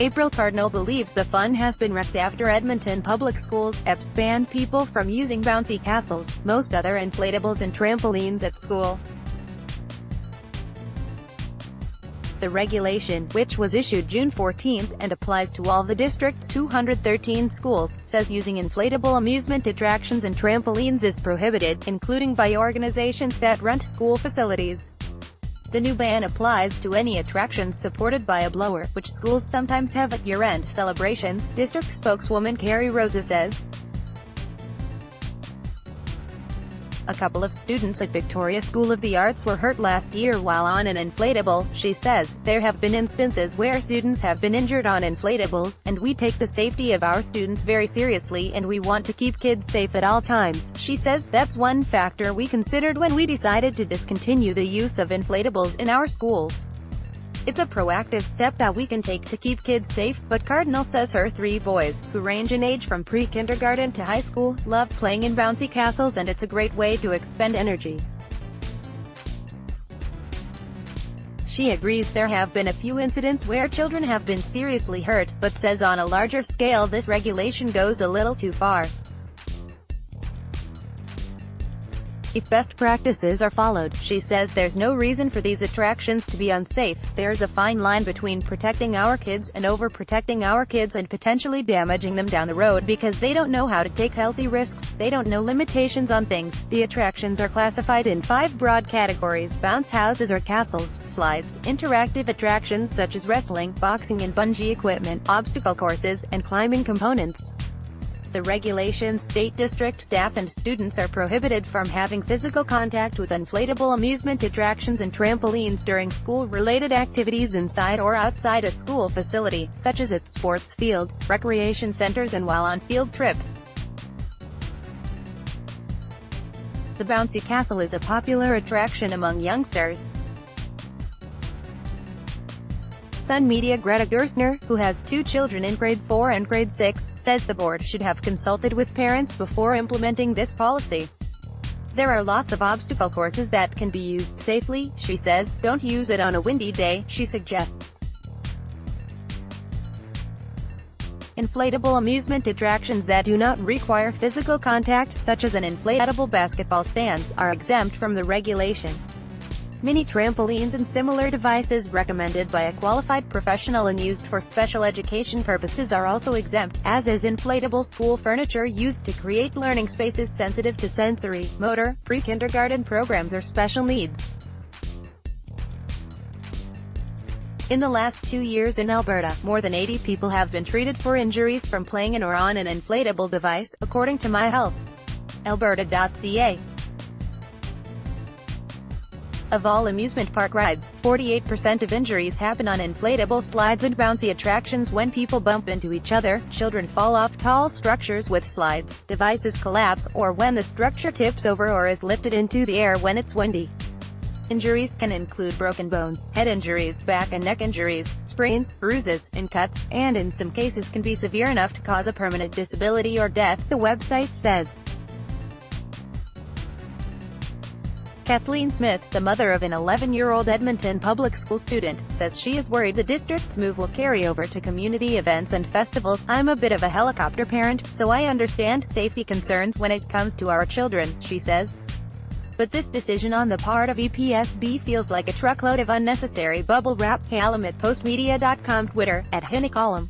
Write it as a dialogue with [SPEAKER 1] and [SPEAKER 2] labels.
[SPEAKER 1] April Cardinal believes the fun has been wrecked after Edmonton Public Schools EPs banned people from using bouncy castles, most other inflatables and trampolines at school. The regulation, which was issued June 14 and applies to all the district's 213 schools, says using inflatable amusement attractions and trampolines is prohibited, including by organizations that rent school facilities. The new ban applies to any attractions supported by a blower, which schools sometimes have at year-end celebrations, district spokeswoman Carrie Rosa says. A couple of students at Victoria School of the Arts were hurt last year while on an inflatable, she says. There have been instances where students have been injured on inflatables, and we take the safety of our students very seriously and we want to keep kids safe at all times, she says. That's one factor we considered when we decided to discontinue the use of inflatables in our schools. It's a proactive step that we can take to keep kids safe, but Cardinal says her 3 boys, who range in age from pre-kindergarten to high school, love playing in bouncy castles and it's a great way to expend energy. She agrees there have been a few incidents where children have been seriously hurt, but says on a larger scale this regulation goes a little too far. If best practices are followed, she says there's no reason for these attractions to be unsafe. There's a fine line between protecting our kids and overprotecting our kids and potentially damaging them down the road because they don't know how to take healthy risks, they don't know limitations on things. The attractions are classified in 5 broad categories: bounce houses or castles, slides, interactive attractions such as wrestling, boxing and bungee equipment, obstacle courses, and climbing components. The regulations state district staff and students are prohibited from having physical contact with inflatable amusement attractions and trampolines during school-related activities inside or outside a school facility, such as at sports fields, recreation centers and while on field trips. The bouncy castle is a popular attraction among youngsters. Sun Media Greta Gerstner, who has 2 children in grade 4 and grade 6, says the board should have consulted with parents before implementing this policy. There are lots of obstacle courses that can be used safely, she says. Don't use it on a windy day, she suggests. Inflatable amusement attractions that do not require physical contact, such as an inflatable basketball stands, are exempt from the regulation. Mini trampolines and similar devices recommended by a qualified professional and used for special education purposes are also exempt, as is inflatable school furniture used to create learning spaces sensitive to sensory, motor, pre-kindergarten programs or special needs. In the last 2 years in Alberta, more than 80 people have been treated for injuries from playing in or on an inflatable device, according to myhealth.alberta.ca. Of all amusement park rides, 48% of injuries happen on inflatable slides and bouncy attractions when people bump into each other, children fall off tall structures with slides, devices collapse, or when the structure tips over or is lifted into the air when it's windy. Injuries can include broken bones, head injuries, back and neck injuries, sprains, bruises, and cuts, and in some cases can be severe enough to cause a permanent disability or death, the website says. Kathleen Smith, the mother of an 11-year-old Edmonton Public School student, says she is worried the district's move will carry over to community events and festivals. I'm a bit of a helicopter parent, so I understand safety concerns when it comes to our children, she says. But this decision on the part of EPSB feels like a truckload of unnecessary bubble wrap. Halam at postmedia.com, Twitter, @HiniColumn.